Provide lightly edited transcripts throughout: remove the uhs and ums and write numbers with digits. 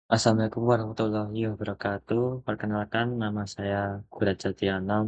Assalamualaikum warahmatullahi wabarakatuh. Perkenalkan nama saya Derajat Diana,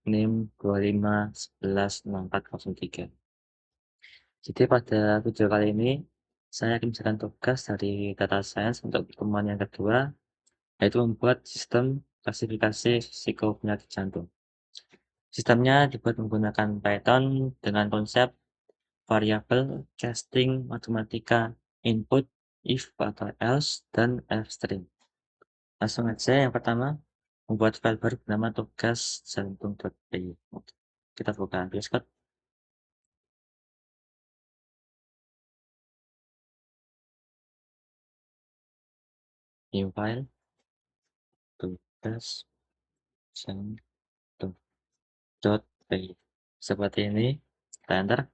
NIM 25116403. Jadi pada video kali ini, saya akan mengerjakan tugas dari data science untuk pertemuan yang kedua, yaitu membuat sistem klasifikasi risiko penyakit jantung. Sistemnya dibuat menggunakan Python dengan konsep variabel casting matematika input, if atau else, dan string. Langsung aja yang pertama, membuat file baru bernama tugas jantung.py. Oke, kita buka VS Code, new file, tugas jantung.py. Seperti ini, kita enter.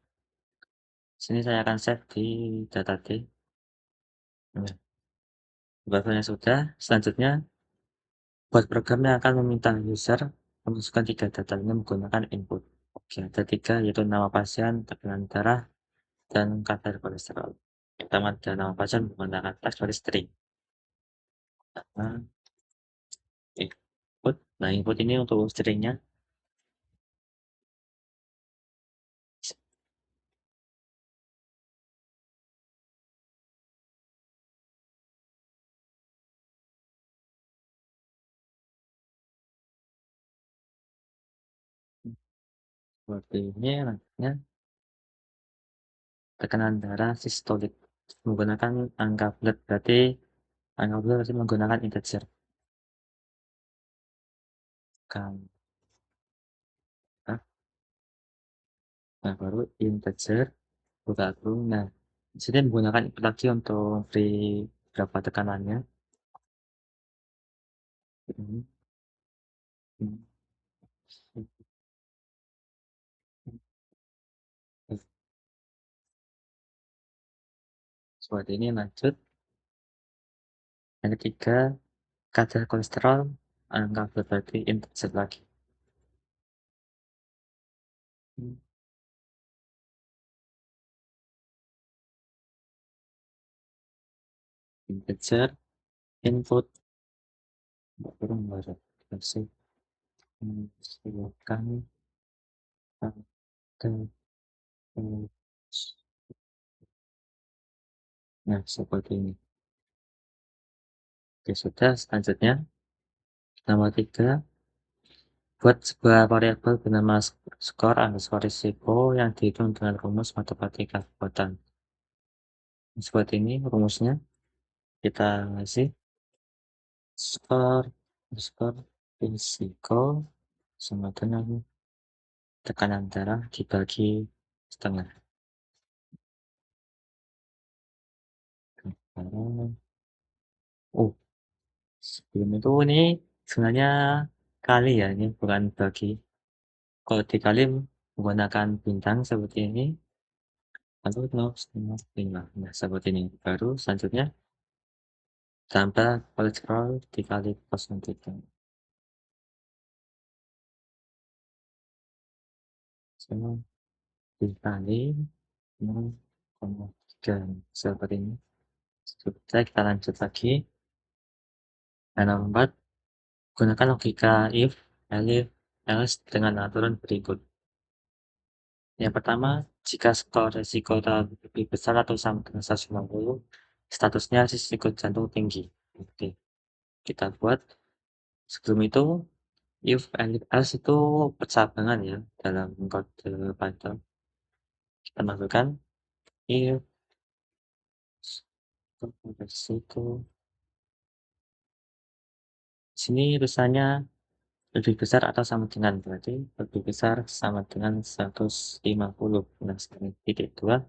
Sini saya akan save di data D. Nah, buat filenya sudah, selanjutnya buat program yang akan meminta user memasukkan 3 data ini menggunakan input. Oke, ada 3 yaitu nama pasien, tekanan darah, dan kadar kolesterol. Pertama ada nama pasien menggunakan teks dari string. Nah, input. Nah, input ini untuk stringnya seperti ini nantinya tekanan darah sistolik menggunakan angka bulat, berarti angka bulat berarti menggunakan integer kan. Nah, nah, baru integer buka kurung. Nah, di sini menggunakan input lagi untuk beri berapa tekanannya. Ini, ini, ini. Seperti ini lanjut. Yang ketiga, kadar kolesterol angka bulat berarti integer lagi. Integer input kurung baru kasih silakan pada nah seperti ini. Oke, sudah. Selanjutnya nomor 3, buat sebuah variabel bernama skor underscore risiko yang dihitung dengan rumus matematika kekuatan. Seperti ini rumusnya, kita kasih skor underscore risiko sama dengan tekanan darah dibagi setengah. Oh, sebelum itu ini sebenarnya kali ya, ini bukan bagi. Kalau dikali menggunakan bintang seperti ini, atau 0,5. Nah, seperti ini. Baru selanjutnya tambah kolesterol dikali 0,3. Sama dikali 0,3. Seperti ini. Sudah, kita lanjut lagi. Nah, nomor 4, gunakan logika if, elif, else dengan aturan berikut. Yang pertama, jika skor risiko lebih besar atau sama dengan 150, statusnya risiko jantung tinggi. Oke, kita buat. Sebelum itu, if and else itu percabangan ya dalam kode Python. Kita masukkan if risiko. Sini tulisannya lebih besar atau sama dengan, berarti lebih besar sama dengan 150. Nah, sekarang titik 2,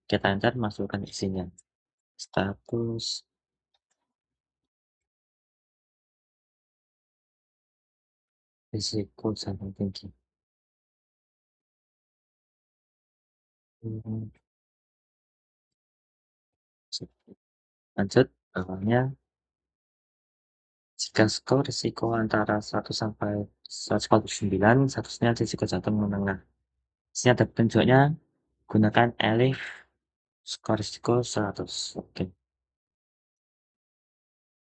kita enter, masukkan isinya. Status risiko jantung tinggi. Hmm, lanjut, bawahnya jika skor risiko antara 100 sampai 149, seharusnya risiko jantung menengah. Di sini ada petunjuknya, gunakan elif skor risiko 100. Oke.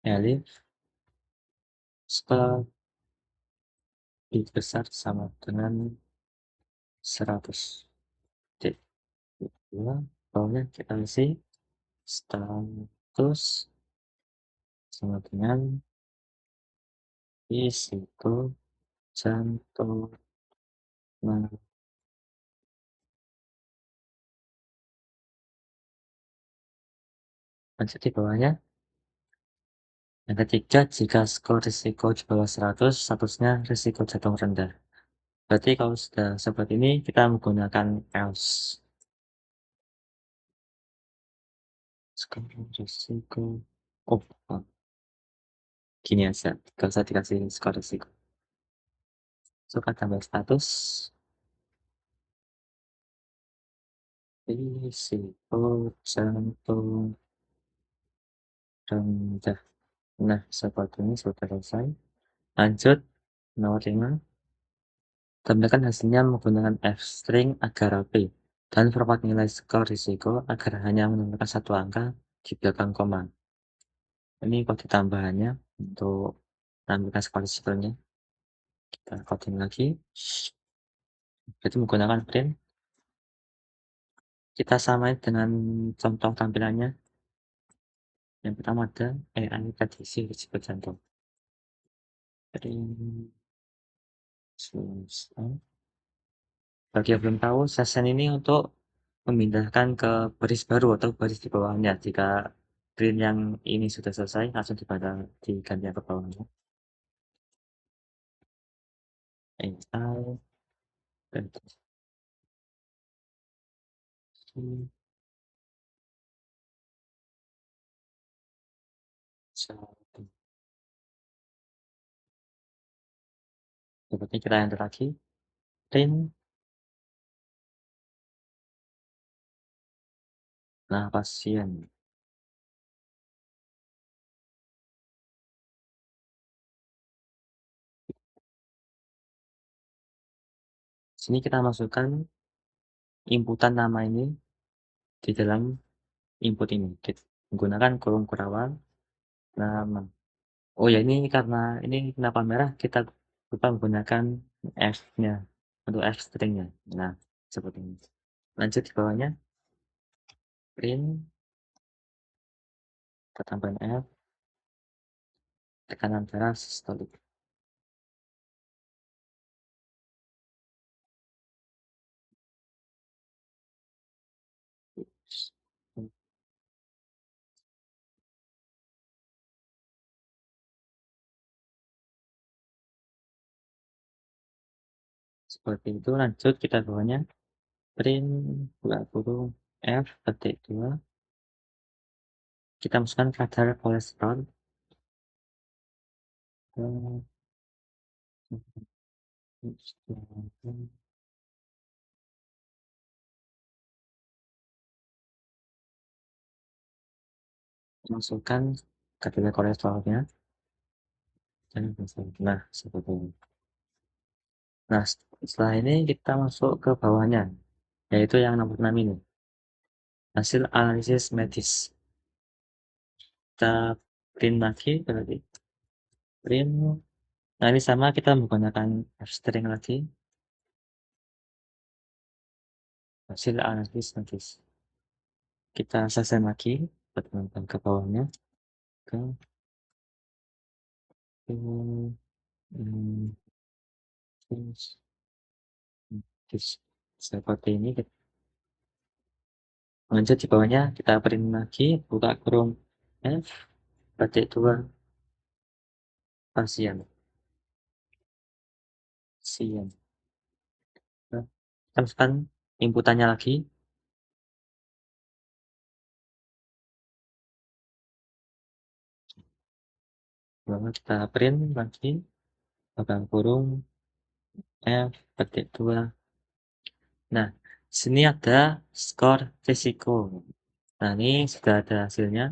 Elif skor lebih besar sama dengan 100. Titik dua, bawahnya kita isi status sama dengan risiko jantung. Nah, lanjut di bawahnya. Yang ketiga, jika skor risiko di bawah 100, statusnya risiko jantung rendah. Berarti kalau sudah seperti ini, kita menggunakan else. Skor risiko. Oh, oh, gini aja. Gak usah dikasih skor risiko. Suka tambah status. Risiko jantung rendah. Nah, seperti ini sudah selesai. Lanjut, nomor 5. Tambahkan hasilnya menggunakan f-string agar rapi, dan format nilai skor risiko agar hanya menambahkan satu angka di belakang koma. Ini kode tambahannya untuk menambahkan skor risikonya. Kita coding lagi. Jadi menggunakan print. Kita samain dengan contoh tampilannya. Yang pertama ada AI prediksi risiko jantung. Print susah. Bagi yang belum tahu, session ini untuk memindahkan ke baris baru atau baris di bawahnya. Jika print yang ini sudah selesai, langsung diganti yang ke bawahnya. AI prediksi jantung. Seperti kita enter lagi. Print. Nah, pasien. Sini kita masukkan inputan nama ini di dalam input ini. Kita menggunakan kolom kurawal nama. Oh ya, ini karena ini kenapa merah, kita lupa menggunakan F-nya untuk F stringnya. Nah, seperti ini. Lanjut di bawahnya, print, kita tambahin F, tekanan darah sistolik. Seperti itu. Lanjut kita bawahnya, print, buka kurung, F, petik 2. Kita masukkan kadar kolesterol. Masukkan kadar kolesterolnya. Nah, seperti ini. Nah, setelah ini kita masuk ke bawahnya, yaitu yang nomor 6 ini. Hasil analisis medis. Kita print lagi, berarti print. Nah, ini sama, kita menggunakan f-string lagi. Hasil analisis medis. Kita selesai lagi, teman-teman ke bawahnya. Ke, hmm, seperti ini. Lanjut di bawahnya, kita print lagi, buka kurung F, petik 2, pasien. Pasien. Nah, kita masukkan inputannya lagi. Lalu kita print lagi, buka kurung F, petik 2. Nah, sini ada skor risiko. Nah, ini sudah ada hasilnya.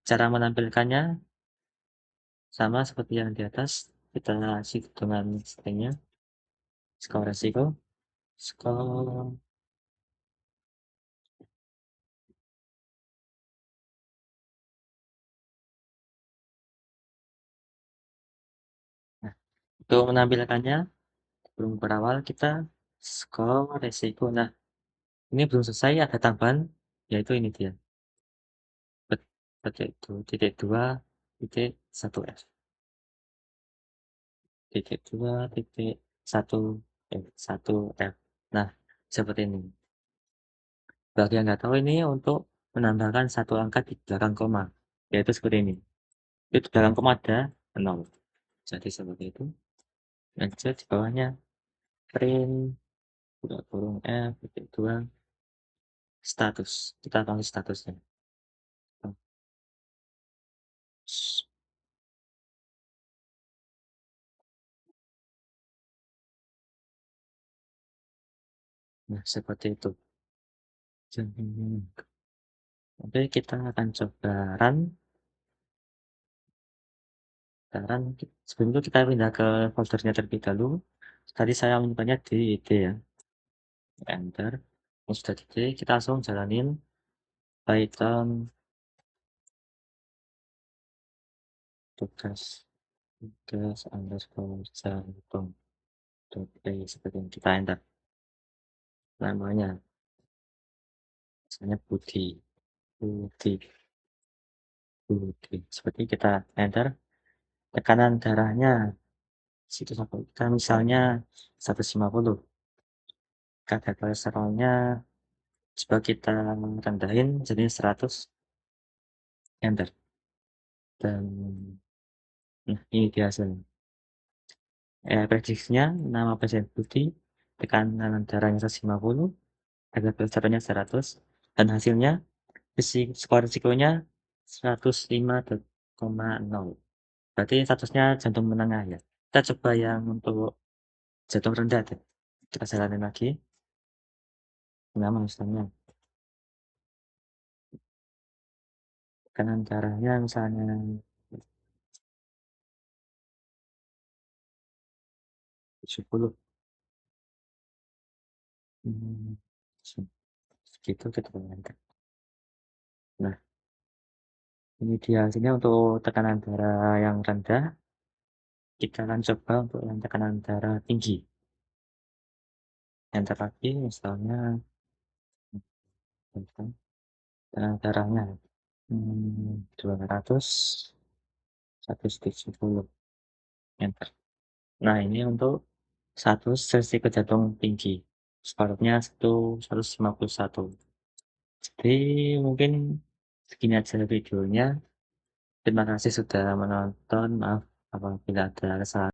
Cara menampilkannya sama seperti yang di atas. Kita isi dengan stringnya. Skor risiko. Skor Untuk menampilkannya, sebelum berawal kita scroll resiko. Nah, ini belum selesai ada tambahan, yaitu ini dia, bet petik du titik 2, titik 1 F, titik 2, titik 1, 1 F. Nah, seperti ini. Bagi yang nggak tahu ini untuk menambahkan satu angka di belakang koma, yaitu seperti ini. Itu di belakang koma ada 0. Jadi seperti itu. Lanjut di bawahnya print buka kurung F titik 2 status. Kita kasih statusnya. Nah, seperti itu. Oke, kita akan coba run. Run. Sebelum itu kita pindah ke foldernya terlebih dahulu. Tadi saya menyimpannya di id ya. Enter. Ini sudah di id, kita langsung jalanin Python tugas tugas underscore jantung seperti ini. Kita enter namanya, misalnya Budi seperti kita enter, tekanan darahnya situ sampai kita misalnya 150, kadar kolesterolnya coba kita rendahin jadi 100, enter. Dan nah ini dia hasilnya. Prediksinya nama pasien Budi, tekanan darahnya 150, kadar kolesterolnya 100, dan hasilnya skor risikonya 105,0. Berarti statusnya jantung menengah ya. Kita coba yang untuk jantung rendah deh. Kita jalanin lagi. Nama misalnya tekanan darahnya misalnya 70. Hmm, segitu kita bayangkan. Nah, ini dia hasilnya untuk tekanan darah yang rendah. Kita akan coba untuk yang tekanan darah tinggi. Enter lagi misalnya tekanan darahnya 200, 170, enter. Nah, ini untuk satu sesi jantung tinggi. Skornya 151. Jadi mungkin segini aja videonya. Terima kasih sudah menonton. Maaf apabila ada kesalahan.